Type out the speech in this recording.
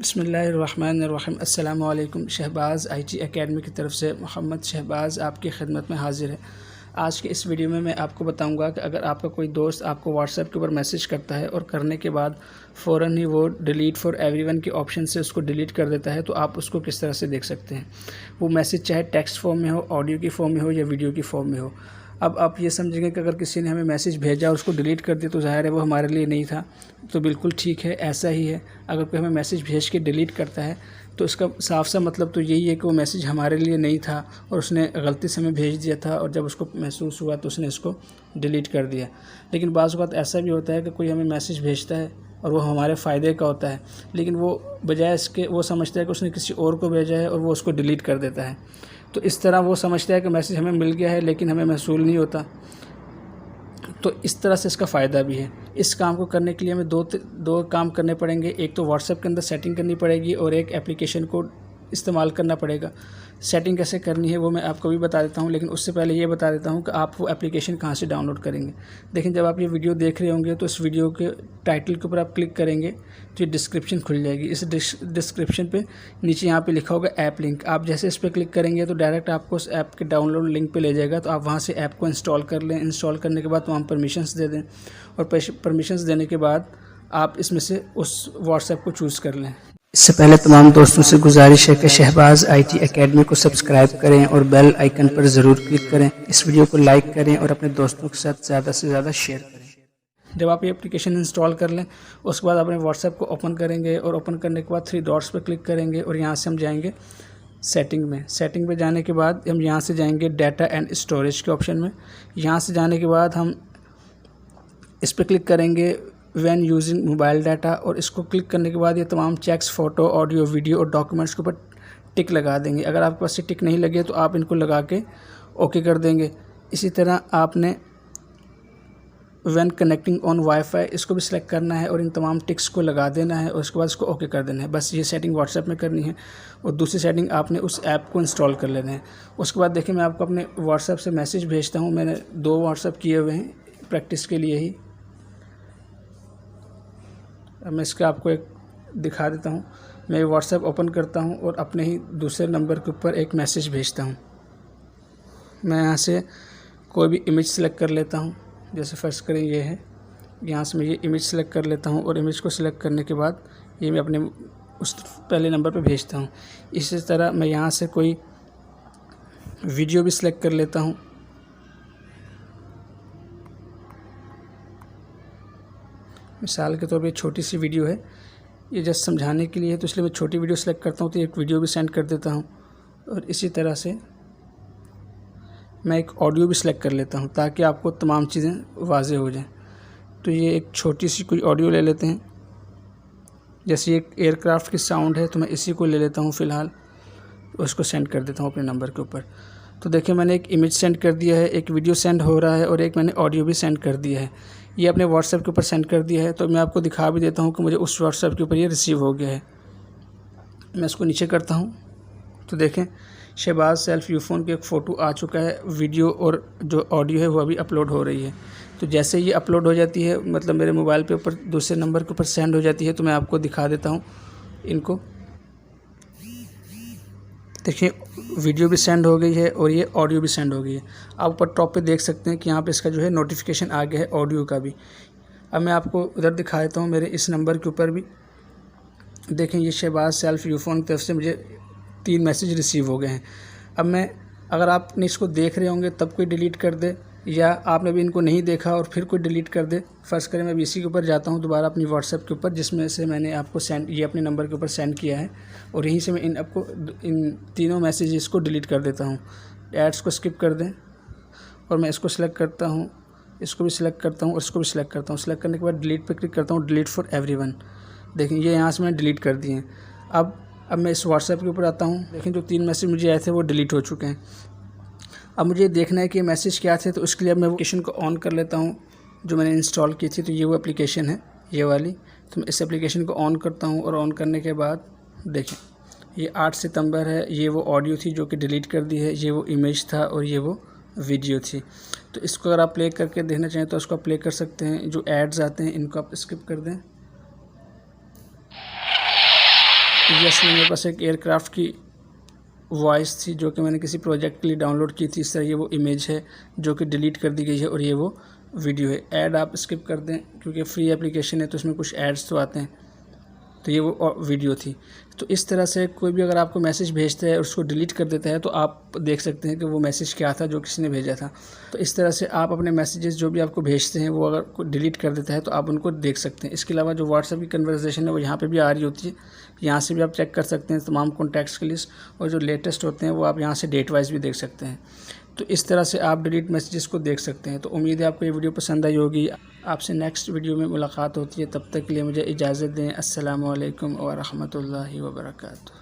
बिस्मिल्लाहिर्रहमानिर्रहीम। अस्सलामु अलैकुम। शहबाज़ IT एकेडमी की तरफ से मोहम्मद शहबाज़ आपकी खिदमत में हाज़िर है। आज के इस वीडियो में मैं आपको बताऊंगा कि अगर आपका कोई दोस्त आपको व्हाट्सएप के ऊपर मैसेज करता है और करने के बाद फ़ौरन ही वो डिलीट फॉर एवरीवन के ऑप्शन से उसको डिलीट कर देता है, तो आप उसको किस तरह से देख सकते हैं। वो मैसेज चाहे टेक्स्ट फॉर्म में हो, ऑडियो की फॉर्म में हो या वीडियो की फॉर्म में हो। अब आप ये समझेंगे कि अगर किसी ने हमें मैसेज भेजा और उसको डिलीट कर दिया तो ज़ाहिर है वो हमारे लिए नहीं था। तो बिल्कुल ठीक है, ऐसा ही है। अगर कोई हमें मैसेज भेज के डिलीट करता है तो इसका साफ सा मतलब तो यही है कि वो मैसेज हमारे लिए नहीं था और उसने गलती से हमें भेज दिया था, और जब उसको महसूस हुआ तो उसने इसको डिलीट कर दिया। लेकिन बाज़ वक़्त ऐसा भी होता है कि कोई हमें मैसेज भेजता है और वो हमारे फ़ायदे का होता है, लेकिन वो बजाय इसके वो समझता है कि उसने किसी और को भेजा है और वो उसको डिलीट कर देता है। तो इस तरह वो समझता है कि मैसेज हमें मिल गया है लेकिन हमें महसूल नहीं होता। तो इस तरह से इसका फ़ायदा भी है। इस काम को करने के लिए हमें दो काम करने पड़ेंगे। एक तो व्हाट्सएप के अंदर सेटिंग करनी पड़ेगी और एक एप्लीकेशन को इस्तेमाल करना पड़ेगा। सेटिंग कैसे करनी है वो मैं आपको भी बता देता हूँ, लेकिन उससे पहले ये बता देता हूँ कि आप वो एप्लीकेशन कहाँ से डाउनलोड करेंगे। लेकिन जब आप ये वीडियो देख रहे होंगे तो इस वीडियो के टाइटल के ऊपर आप क्लिक करेंगे तो ये डिस्क्रिप्शन खुल जाएगी। इस डिस्क्रिप्शन पे नीचे यहाँ पे लिखा होगा ऐप लिंक। आप जैसे इस पर क्लिक करेंगे तो डायरेक्ट आपको उस ऐप के डाउनलोड लिंक पे ले जाएगा। तो आप वहाँ से ऐप को इंस्टॉल कर लें। इंस्टॉल करने के बाद वहाँ परमिशंस दे दें, और परमिशंस देने के बाद आप इसमें से उस व्हाट्सएप को चूज़ कर लें। इससे पहले तमाम दोस्तों से गुजारिश है कि शहबाज़ IT एकेडमी को सब्सक्राइब करें और बेल आइकन पर ज़रूर क्लिक करें। इस वीडियो को लाइक करें और अपने दोस्तों के साथ ज़्यादा से ज़्यादा शेयर करें। जब आप ये एप्लीकेशन इंस्टॉल कर लें उसके बाद अपने व्हाट्सएप को ओपन करेंगे, और ओपन करने के बाद 3 डॉट्स पर क्लिक करेंगे और यहाँ से हम जाएंगे सेटिंग में। सेटिंग में जाने के बाद हम यहाँ से जाएंगे डाटा एंड स्टोरेज के ऑप्शन में। यहाँ से जाने के बाद हम इस पर क्लिक करेंगे व्हेन यूजिंग मोबाइल डाटा, और इसको क्लिक करने के बाद ये तमाम चेक्स फ़ोटो, ऑडियो, वीडियो और डॉक्यूमेंट्स के ऊपर टिक लगा देंगे। अगर आपके पास ये टिक नहीं लगे तो आप इनको लगा के ओके कर देंगे। इसी तरह आपने व्हेन कनेक्टिंग ऑन वाईफाई इसको भी सिलेक्ट करना है और इन तमाम टिक्स को लगा देना है, और उसके बाद इसको ओके कर देना है। बस ये सेटिंग व्हाट्सएप में करनी है, और दूसरी सेटिंग आपने उस ऐप को इंस्टॉल कर लेना है। उसके बाद देखिए मैं आपको अपने व्हाट्सएप से मैसेज भेजता हूँ। मैंने 2 व्हाट्सएप किए हुए हैं प्रैक्टिस के लिए ही। अब मैं इसका आपको एक दिखा देता हूँ। मैं व्हाट्सएप ओपन करता हूँ और अपने ही दूसरे नंबर के ऊपर एक मैसेज भेजता हूँ। मैं यहाँ से कोई भी इमेज सेलेक्ट कर लेता हूँ। जैसे फर्स्ट करें ये है, यहाँ से मैं ये इमेज सेलेक्ट कर लेता हूँ, और इमेज को सिलेक्ट करने के बाद ये मैं अपने उस पहले नंबर पर भेजता हूँ। इसी तरह मैं यहाँ से कोई वीडियो भी सिलेक्ट कर लेता हूँ। मिसाल के तौर पे छोटी सी वीडियो है, ये जस्ट समझाने के लिए है, तो इसलिए मैं छोटी वीडियो सेलेक्ट करता हूँ। तो एक वीडियो भी सेंड कर देता हूँ, और इसी तरह से मैं एक ऑडियो भी सिलेक्ट कर लेता हूँ ताकि आपको तमाम चीज़ें वाज़ेह हो जाएं। तो ये एक छोटी सी कोई ऑडियो ले लेते हैं। जैसे एक एयरक्राफ्ट की साउंड है तो मैं इसी को ले लेता हूँ फ़िलहाल, उसको सेंड कर देता हूँ अपने नंबर के ऊपर। तो देखिए मैंने एक इमेज सेंड कर दिया है, एक वीडियो सेंड हो रहा है, और एक मैंने ऑडियो भी सेंड कर दिया है। ये अपने व्हाट्सएप के ऊपर सेंड कर दिया है। तो मैं आपको दिखा भी देता हूँ कि मुझे उस व्हाट्सएप के ऊपर ये रिसीव हो गया है। मैं इसको नीचे करता हूँ तो देखें शहबाज सेल्फ यूफ़ोन की एक फ़ोटो आ चुका है। वीडियो और जो ऑडियो है वो अभी अपलोड हो रही है। तो जैसे ये अपलोड हो जाती है, मतलब मेरे मोबाइल पे ऊपर दूसरे नंबर के ऊपर सेंड हो जाती है, तो मैं आपको दिखा देता हूँ इनको। देखिए वीडियो भी सेंड हो गई है और ये ऑडियो भी सेंड हो गई है। आप ऊपर टॉप पे देख सकते हैं कि यहाँ पे इसका जो है नोटिफिकेशन आ गया है ऑडियो का भी। अब मैं आपको उधर दिखा देता हूँ मेरे इस नंबर के ऊपर भी। देखें ये शहबाज सेल्फ यूफ़ोन की तरफ से मुझे 3 मैसेज रिसीव हो गए हैं। अब मैं अगर आपने इसको देख रहे होंगे तब कोई डिलीट कर दे, या आपने भी इनको नहीं देखा और फिर कोई डिलीट कर दे। फ़र्ज़ करें मैं भी इसी के ऊपर जाता हूँ दोबारा अपनी व्हाट्सएप के ऊपर, जिसमें से मैंने आपको सेंड ये अपने नंबर के ऊपर सेंड किया है, और यहीं से मैं इन तीनों मैसेजेस को डिलीट कर देता हूँ। एड्स को स्किप कर दें, और मैं इसको सिलेक्ट करता हूँ, इसको भी सिलेक्ट करता हूँ और इसको भी सिलेक्ट करता हूँ। सिलेक्ट करने के बाद डिलीट पर क्लिक करता हूँ, डिलीट फॉर एवरीवन। देखें ये यहाँ से मैंने डिलीट कर दिए हैं। अब मैं इस व्हाट्सएप के ऊपर आता हूँ। देखें जो 3 मैसेज मुझे आए थे वो डिलीट हो चुके हैं। अब मुझे देखना है कि मैसेज क्या थे, तो उसके लिए अब मैं एप्लीकेशन को ऑन कर लेता हूँ जो मैंने इंस्टॉल की थी। तो ये वो एप्लीकेशन है, ये वाली। तो मैं इस एप्लीकेशन को ऑन करता हूँ, और ऑन करने के बाद देखें ये 8 सितंबर है। ये वो ऑडियो थी जो कि डिलीट कर दी है, ये वो इमेज था, और ये वो वीडियो थी। तो इसको अगर आप प्ले करके देखना चाहें तो इसको आप प्ले कर सकते हैं। जो एड्स आते हैं इनको आप स्किप कर दें। ये असल मेरे पास एक एयरक्राफ्ट की वॉइस थी जो कि मैंने किसी प्रोजेक्ट के लिए डाउनलोड की थी। इस तरह ये वो इमेज है जो कि डिलीट कर दी गई है और ये वो वीडियो है। ऐड आप स्किप कर दें क्योंकि फ्री एप्लीकेशन है तो इसमें कुछ एड्स तो आते हैं। तो ये वो वीडियो थी। तो इस तरह से कोई भी अगर आपको मैसेज भेजता है और उसको डिलीट कर देता है तो आप देख सकते हैं कि वो मैसेज क्या था जो किसी ने भेजा था। तो इस तरह से आप अपने मैसेजेस जो भी आपको भेजते हैं वो अगर कोई डिलीट कर देता है तो आप उनको देख सकते हैं। इसके अलावा जो व्हाट्सएप की कन्वर्सेशन है वो यहाँ पे भी आ रही होती है, यहाँ से भी आप चेक कर सकते हैं तमाम कॉन्टैक्ट्स की लिस्ट, और जो लेटेस्ट होते हैं वो आप यहाँ से डेट वाइज भी देख सकते हैं। तो इस तरह से आप डिलीट मैसेजेस को देख सकते हैं। तो उम्मीद है आपको ये वीडियो पसंद आई होगी। आपसे नेक्स्ट वीडियो में मुलाकात होती है, तब तक के लिए मुझे इजाज़त दें। अस्सलामु अलैकुम व रहमतुल्लाहि व बरकातुहू।